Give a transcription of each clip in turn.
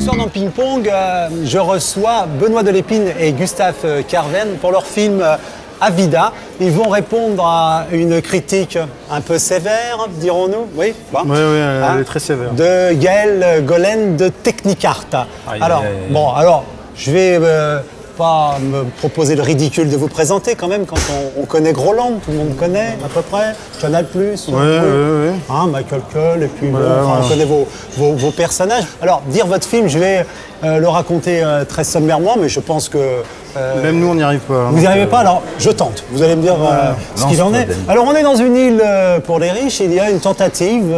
soir dans Ping Pong, je reçois Benoît Delépine et Gustave Kerven pour leur film Avida. Ils vont répondre à une critique un peu sévère, dirons-nous. Oui, bon. Oui, elle est très sévère. De Gaël Golen de Technicart. Alors, je vais pas me proposer le ridicule de vous présenter quand même, quand on connaît Groland, tout le monde connaît à peu près, Canal+. Oui. Hein, Michael Cull, et puis on connaît vos personnages. Alors, dire votre film, je vais le raconter très sommairement, mais je pense que... même nous, on n'y arrive pas. Vous n'y arrivez pas, alors je tente. Vous allez me dire ce qu'il en est. Alors, on est dans une île pour les riches. Il y a une tentative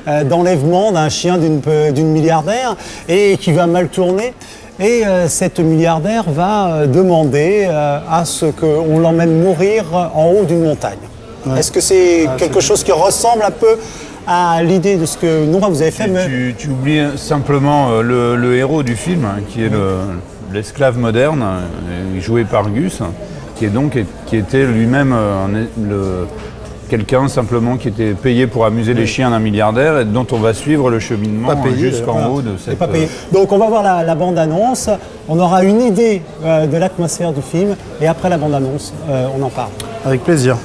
d'enlèvement d'un chien d'une milliardaire et qui va mal tourner. Et cette milliardaire va demander à ce qu'on l'emmène mourir en haut d'une montagne. Ouais. Est-ce que c'est quelque chose qui ressemble un peu à l'idée de ce que vous avez fait Tu oublies simplement le héros du film, qui est l'esclave moderne, joué par Gus, qui était lui-même quelqu'un simplement qui était payé pour amuser les chiens d'un milliardaire et dont on va suivre le cheminement jusqu'en haut de cette... Donc on va voir la bande-annonce, on aura une idée de l'atmosphère du film et après la bande-annonce, on en parle. Avec plaisir.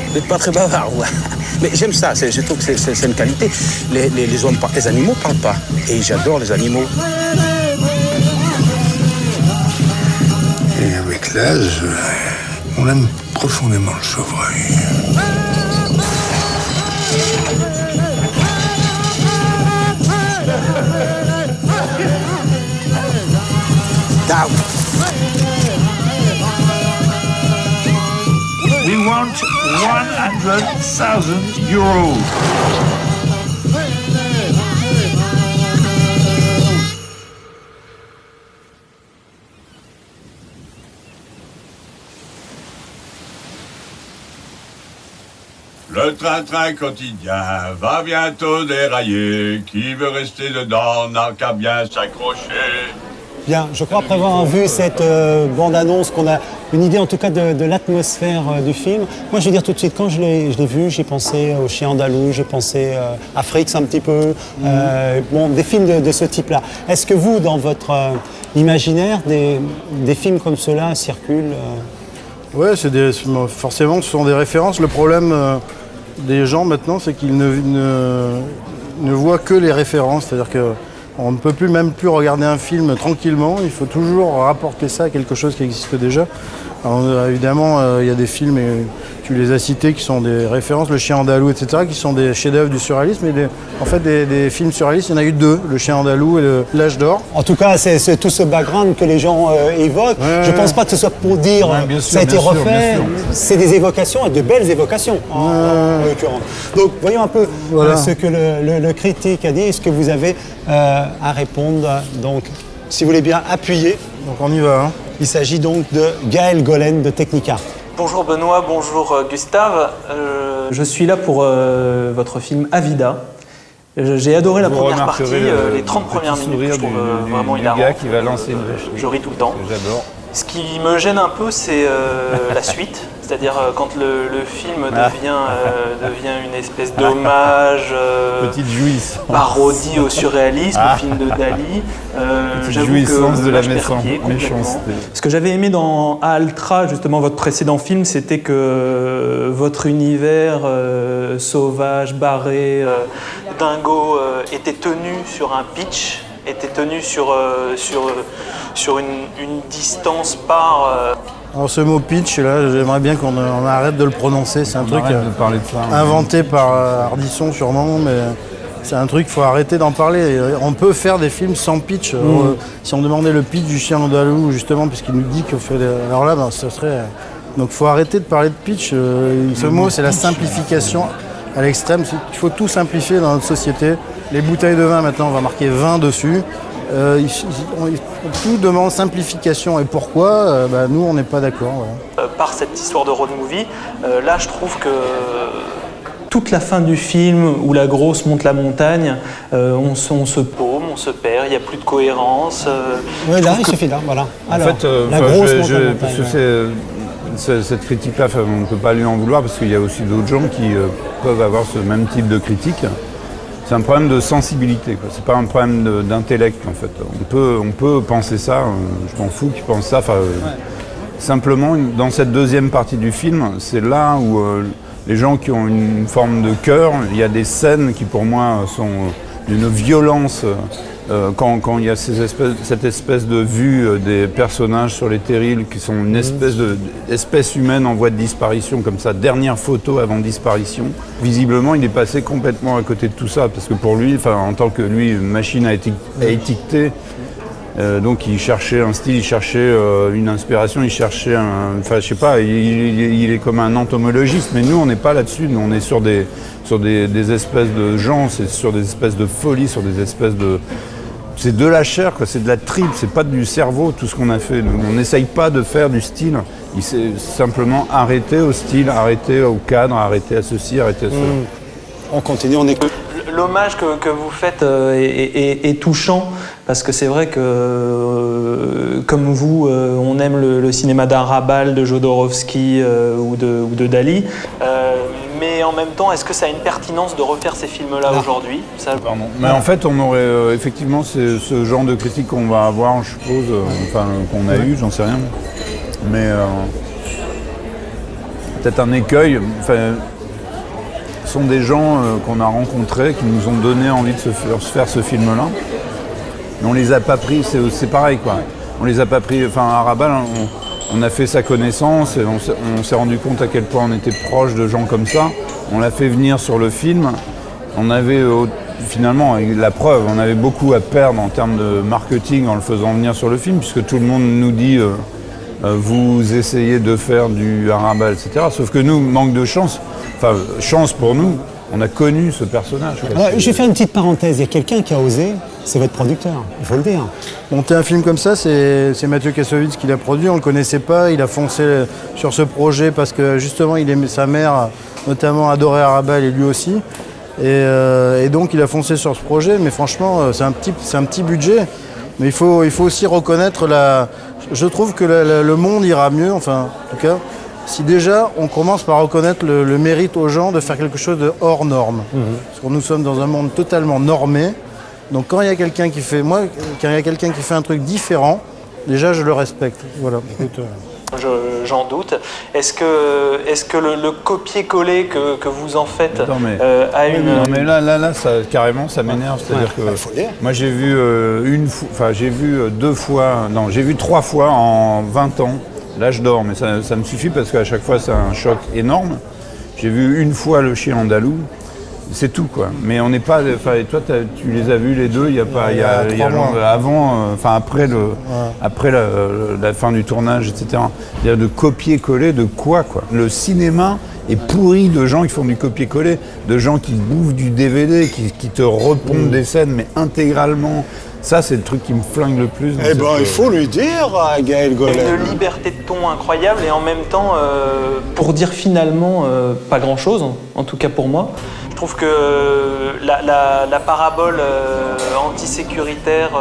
Vous n'êtes pas très bavard, ouais. Mais j'aime ça, je trouve que c'est une qualité. Les animaux parlent pas. Et j'adore les animaux. Et avec l'âge, on aime profondément le chevreuil. Down. We want 100,000 euros. Le train-train quotidien va bientôt dérailler. Qui veut rester dedans n'a qu'à bien s'accrocher. Bien, je crois après avoir vu cette bande-annonce qu'on a une idée en tout cas de l'atmosphère du film. Moi je vais dire tout de suite, quand je l'ai vu, j'ai pensé au Chien andalou, j'ai pensé à Fricks un petit peu, des films de ce type-là. Est-ce que vous, dans votre imaginaire, des films comme ceux-là circulent Oui, forcément ce sont des références. Le problème des gens maintenant, c'est qu'ils ne voient que les références, c'est-à-dire que on ne peut même plus regarder un film tranquillement, il faut toujours rapporter ça à quelque chose qui existe déjà. Alors, évidemment, il y a des films, et tu les as cités, qui sont des références, Le Chien andalou, etc., qui sont des chefs-d'œuvre du surréalisme. Et en fait, des films surréalistes, il y en a eu deux, Le Chien andalou et L'Âge d'or. En tout cas, c'est tout ce background que les gens évoquent. Je ne pense pas que ce soit pour dire ça a été refait. C'est des évocations, et de belles évocations, en l'occurrence. Donc, voyons un peu ce que le critique a dit et ce que vous avez à répondre. Donc, si vous voulez bien appuyer. Donc, on y va. Il s'agit donc de Gaël Golen de Technicart. Bonjour Benoît, bonjour Gustave. Je suis là pour votre film Avida. J'ai adoré la première partie, les 30 premières minutes, je trouve vraiment hilarant. Le gars qui va lancer une je ris tout le temps. J'adore. Ce qui me gêne un peu, c'est la suite, c'est-à-dire quand le film devient une espèce d'hommage, petite jouissance, parodie au surréalisme, au film de Dali. Petite jouissance de la méchanceté. Ce que j'avais aimé dans Altra, justement votre précédent film, c'était que votre univers sauvage, barré, dingo, était tenu sur un pitch, était tenu sur une distance par... Alors ce mot pitch, là, j'aimerais bien qu'on arrête de le prononcer. C'est un truc de parler de ça, inventé par Ardisson sûrement, mais c'est un truc, il faut arrêter d'en parler. On peut faire des films sans pitch. Si on demandait le pitch du Chien andalou, justement, puisqu'il nous dit qu'on fait... Alors là, ce serait... Donc il faut arrêter de parler de pitch. Ce mot, c'est la simplification à l'extrême. Il faut tout simplifier dans notre société. Les bouteilles de vin, maintenant, on va marquer vin dessus. Tout demande simplification. Et pourquoi nous, on n'est pas d'accord. Par cette histoire de road movie, là, je trouve que toute la fin du film où la grosse monte la montagne, on se paume, on se perd, il n'y a plus de cohérence. Oui, là, il suffit là, voilà. En Alors, fait, la enfin, grosse parce montagne. que cette critique-là, enfin, on ne peut pas lui en vouloir parce qu'il y a aussi d'autres gens qui peuvent avoir ce même type de critique. C'est un problème de sensibilité, quoi. C'est pas un problème d'intellect en fait. On peut penser ça, je m'en fous qu'ils pensent ça. Simplement, dans cette deuxième partie du film, c'est là où les gens qui ont une forme de cœur, il y a des scènes qui pour moi sont d'une violence. Quand il y a cette espèce de vue des personnages sur les terrils qui sont une espèce humaine en voie de disparition, comme ça, dernière photo avant disparition. Visiblement, il est passé complètement à côté de tout ça, parce que pour lui, en tant que lui, machine à étiqueter, donc il cherchait un style, il cherchait une inspiration, il cherchait je sais pas, il est comme un entomologiste, mais nous on n'est pas là-dessus, nous on est sur des espèces de gens, c'est sur des espèces de folie, sur des espèces de... C'est de la chair, quoi, c'est de la tripe, c'est pas du cerveau tout ce qu'on a fait. Nous, on n'essaye pas de faire du style, il s'est simplement arrêté au style, arrêté au cadre, arrêté à ceci, arrêté à cela. On continue, on écoute. L'hommage que vous faites est touchant parce que c'est vrai que, comme vous, on aime le cinéma d'Arrabal, de Jodorowsky ou de Dali. Mais en même temps, est-ce que ça a une pertinence de refaire ces films-là aujourd'hui ? Pardon. Mais en fait, on aurait effectivement ce genre de critique qu'on va avoir, je suppose, qu'on a eu, j'en sais rien. Mais peut-être un écueil. Ce sont des gens qu'on a rencontrés, qui nous ont donné envie de se faire ce film-là. Mais on les a pas pris, c'est pareil quoi. On les a pas pris, Arrabal, on a fait sa connaissance et on s'est rendu compte à quel point on était proche de gens comme ça. On l'a fait venir sur le film. On avait finalement, la preuve, on avait beaucoup à perdre en termes de marketing en le faisant venir sur le film, puisque tout le monde nous dit vous essayez de faire du Arrabal, etc. Sauf que nous, manque de chance. Chance pour nous, on a connu ce personnage. Je vais faire une petite parenthèse. Il y a quelqu'un qui a osé, c'est votre producteur, il faut le dire. Monter un film comme ça, c'est Mathieu Kassovitz qui l'a produit, on ne le connaissait pas, il a foncé sur ce projet parce que justement sa mère notamment adorait Arrabal et lui aussi. Et donc il a foncé sur ce projet, mais franchement c'est un petit budget. Mais il faut aussi reconnaître je trouve que le monde ira mieux, en tout cas. Si déjà on commence par reconnaître le mérite aux gens de faire quelque chose de hors norme. Parce que nous sommes dans un monde totalement normé. Donc quand il y a quelqu'un qui fait un truc différent, déjà je le respecte. Voilà. J'en doute. Est-ce que le copier-coller que vous en faites a une... Non mais là ça, carrément ça m'énerve. C'est-à-dire que moi j'ai vu j'ai vu 3 fois en 20 ans. Là, je dors, mais ça me suffit parce qu'à chaque fois, c'est un choc énorme. J'ai vu une fois Le Chien andalou, c'est tout, quoi. Mais on n'est pas... Et toi, tu les as vus les deux, il y a pas... Il y a avant, après la fin du tournage, etc. Il y a de copier-coller de quoi. Le cinéma est pourri de gens qui font du copier-coller, de gens qui bouffent du DVD, qui te repompent des scènes, mais intégralement... Ça, c'est le truc qui me flingue le plus. Il faut lui dire à Gaël Golem. Une liberté de ton incroyable et en même temps, pour dire finalement pas grand-chose, en tout cas pour moi. Je trouve que la parabole antisécuritaire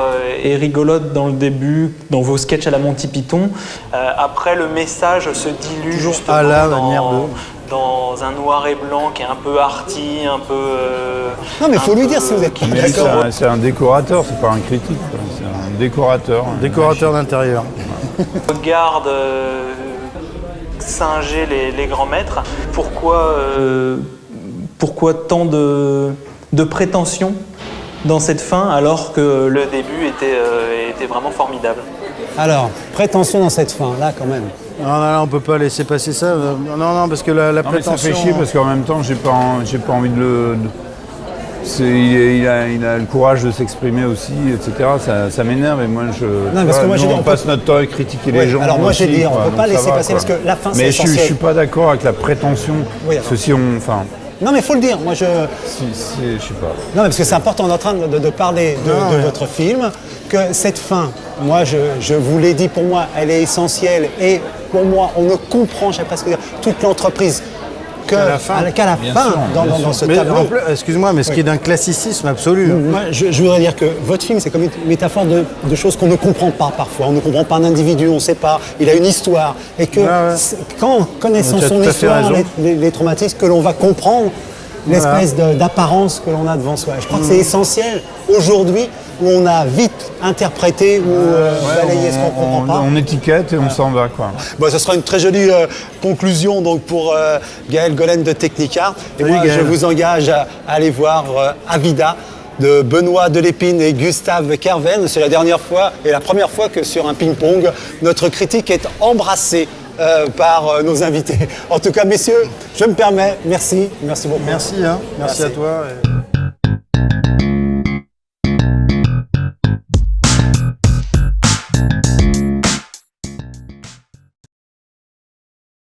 est rigolote dans le début, dans vos sketchs à la Monty Python. Après, le message se dilue justement dans un noir et blanc qui est un peu arty, un peu... non mais il faut lui dire si vous êtes d'accord. C'est un décorateur, c'est pas un critique. C'est un décorateur. Décorateur d'intérieur. Regarde singer les grands maîtres. Pourquoi tant de prétention dans cette fin alors que le début était vraiment formidable? Alors, prétention dans cette fin, là quand même. Non, on peut pas laisser passer ça. Non, parce que la prétention... Ça fait chier parce qu'en même temps, j'ai pas envie de le... Il a le courage de s'exprimer aussi, etc. Ça m'énerve et moi on passe notre temps à critiquer les gens. Alors moi j'ai dit, on ne peut pas laisser passer parce que la fin c'est essentiel. Mais je suis pas d'accord avec la prétention. Non mais il faut le dire, moi je sais pas. Non mais parce que c'est important, on est en train de parler de votre film, que cette fin, moi je vous l'ai dit, pour moi elle est essentielle et pour moi on ne comprend, je sais pas ce que dire, toute l'entreprise qu'à la fin. qu'à la fin, dans ce Mais tableau. en plus, excuse-moi, mais ce qui est d'un classicisme absolu. Moi, je voudrais dire que votre film, c'est comme une métaphore de choses qu'on ne comprend pas parfois. On ne comprend pas un individu, on ne sait pas. Il a une histoire. Et que quand, connaissant Tu as son tout à fait histoire, raison. les traumatismes, que l'on va comprendre l'espèce d'apparence que l'on a devant soi. Je crois que c'est essentiel aujourd'hui où on a vite interprété ou balayé ce qu'on ne comprend pas. On étiquette et on s'en va, quoi. Bon, ce sera une très jolie conclusion donc, pour Gaël Golen de Technicart. Et Salut, moi, Gaël. je vous engage à aller voir Avida de Benoît Delépine et Gustave Kerven. C'est la dernière fois et la première fois que sur un ping-pong, notre critique est embrassée par nos invités. En tout cas, messieurs, je me permets, merci beaucoup. Merci, hein. Merci à toi.